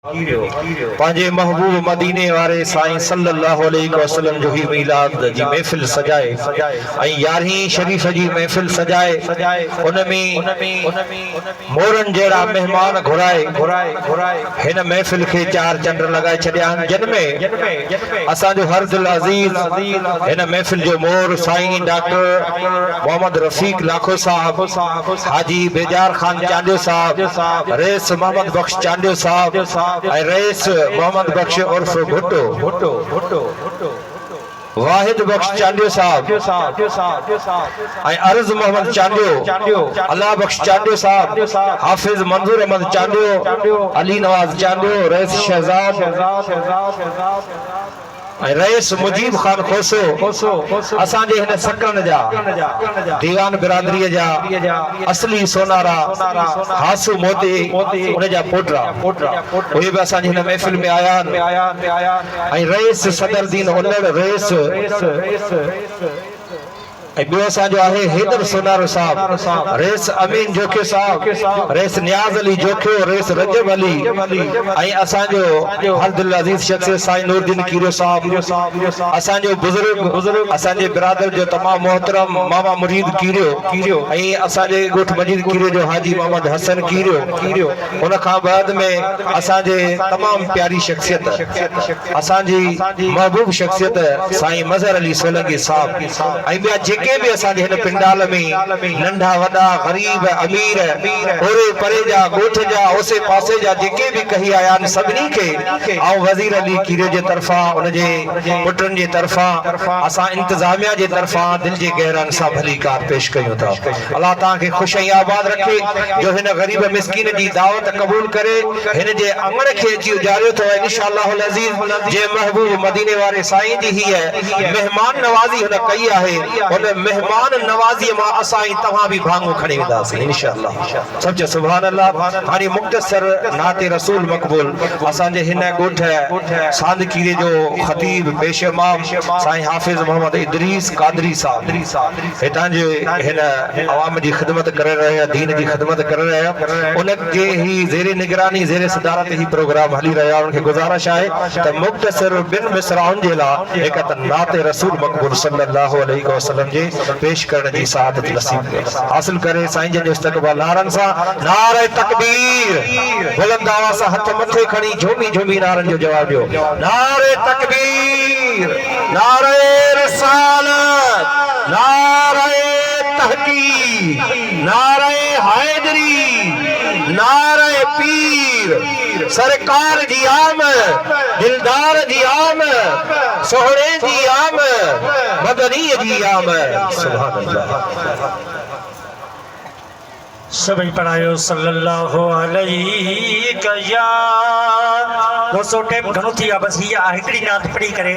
पांजे महबूब मदीने वारे साईं सल्लल्लाहु अलैहि वसल्लम जो ही मीलाद जी महफिल सजाए ऐं 11 शरीफ जी महफिल सजाए उनमें मोरन जहिड़ा मेहमान घुराए हिन महफिल खे 4 चंड लगाए छॾिया आहिनि जिनमें असांजो हर दिल अज़ीज़ हिन महफिल जो मोर साईं डॉक्टर मोहम्मद रफीक लाखो साहब, हाजी बेजार खान चांडियो साहब, रईस मोहम्मद बख्श चांडियो साहब, रईस मोहम्मद बख्श उर्फ भुट्टो, वाहिद बख्श चांडियो साहब, अर्ज मोहम्मद चांडियो, अल्लाह बख्श चांडियो साहब, हाफिज मंजूर अहमद चांडियो, अली नवाज चांडियो, रईस शहजाद, रईस मुजीब खान खोसो असांजे हिन सकन जा दीवान बिरादरी जा असली सोनारा हासू मोती उन जा पोटरा उहे भी असांजे हिन महफिल में आया आहिनि। रईस सदर दीन उलड़ रईस ॿियो असांजो आहे हैदर सोनारो साहब, रईस अमीन जोखियो साहब, रईस नियाज़ अली जोखियो, रईस रजब अली ऐं असांजो हर दिल अज़ीज़ शख्स साईं नूरदीन कीरियो साहब, असांजो बुजुर्ग असांजे बिरादर जो तमाम मोहतरम मामा मुरीद कीरियो ऐं असांजे ॻोठ मजीद कीरियो जो हाजी मोहम्मद हसन कीरियो उन खां बाद में असांजे तमाम प्यारी शख्सियत असांजी महबूब शख्सियत साईं मज़हर अली सोलंकी साहब ऐं ॿिया जेके भी असांजे हिन पिंडाल में नंढा वॾा गरीब अमीर ओरे परे जा ॻोठ जा ओसे पासे जा जेके भी कही आया आहिनि सभिनी खे ऐं वज़ीर अली कीरियो जे तरफ़ां उनजे पुटनि जे तरफ़ां असां इंतज़ामिया जे तरफ़ां दिल जे गहरान सां भलीकार पेश कयूं था। अल्लाह तव्हांखे ख़ुश ऐं आबाद रखे जो हिन गरीब मिस्किन जी दावत क़बूल करे हिन जे अंगण खे अची उजारियो अथव इंशाअल्लाहुल अज़ीज़। जे महबूब मदीने वारे साईं जी हीअ मेहमान नवाज़ी हुन कई आहे उन मेहमान नवाज़ी मां असां तव्हां भी भांगो खणी वेंदासीं इंशाअल्लाह। सच सुभान अल्लाह। हाणे मुख्तसर नाते रसूल मक़बूल असांजे हिन ॻोठ सांदकीरे जो ख़तीब पेश इमाम साईं हाफिज मोहम्मद इदरीस कादरी साहब हितां जे हिन अवाम जी ख़िदमत करे रहिया दीन जी ख़िदमत करे रहिया उनके ही ज़ेरे निगरानी ज़ेरे सदारत ही प्रोग्राम हली रहिया उनखे गुज़ारिश आहे त मुख्तसर बिन मिसराउनि जे लाइ हिक त नाते रसूल मक़बूल सल्लल्लाहु अलैहि वसल्लम जे पेश करण जी सआदत नसीब हासिल करे साईं जन जो इस्तक़बाल नारन सां नारे तकबीर बुलंद आवाज़ सां हथ मथे खणी झूमी नारन जो जवाब दियो। नारे तकबीर, नारे रिसालत, नारे तहकीक, नारे हैदरी, नारे पीर, सरकार जी आमद, दिलदार जी आमद, सोहरे जी आमद, मदनी जी आमद। सुभान अल्लाह। सभी पढ़ायो सल्लल्लाहु अलैहि या दोस्तों टाइम घणो थी आहे बस हीअ हिकिड़ी नात पढ़ी करे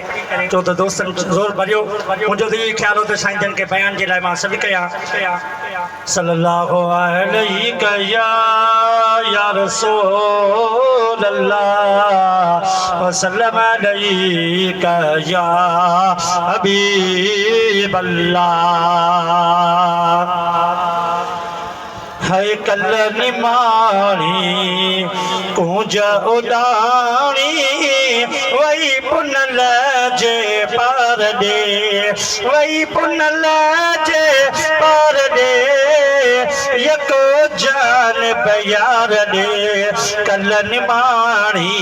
चो त दोस्तनि ज़ोर भरियो मुंहिंजो त इहो ख़्यालु हो त साईं जन खे बयान जे लाइ मां सभु कया सल्लल्लाहु अलैहि या रसूल अल्लाह वसल्लम अलैका या हबीब अल्लाह। है कल निमाणी कूंज उडाणी वही पुनल जे पार दे वही पुनल जे पार दे यको जान प्यार दे कल निमाणी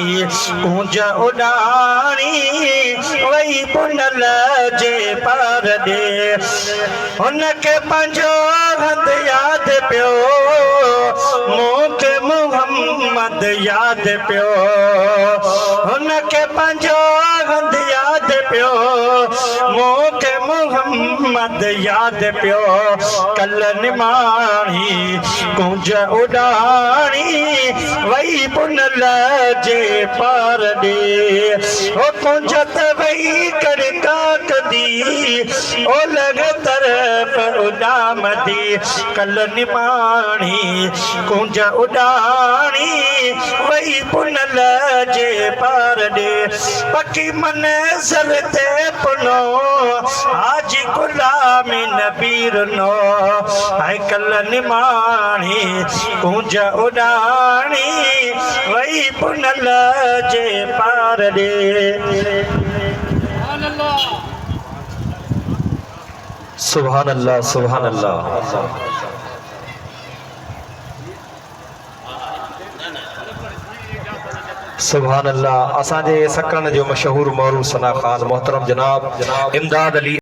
कूंज उडाणी वही पुनल जे पार दे उनके पंजो हंध याद पियो मूंखे मोहम्मद याद पियो उनके पंजो हंध याद पियो मूंखे मोहम्मद याद पियो कल निमाणी कुंज उडाणी वही पुनल जे पार दे ओ कुंज त वही कर काक दी ओ लग तरफ उडाम दी कल निमाणी कुंज उडाणी वही पुनल जे पार दे पकी मन सर ते पुनो आज गुलामी नबीर नो है कल निमाणी कुंज उडाणी वही पुनल जे पार दे सुभान अल्लाह सुभान अल्लाह सुभान अल्लाह। असांजे सकण जो मशहूर मौरू सना खान मोहतरम जनाब इमदाद अली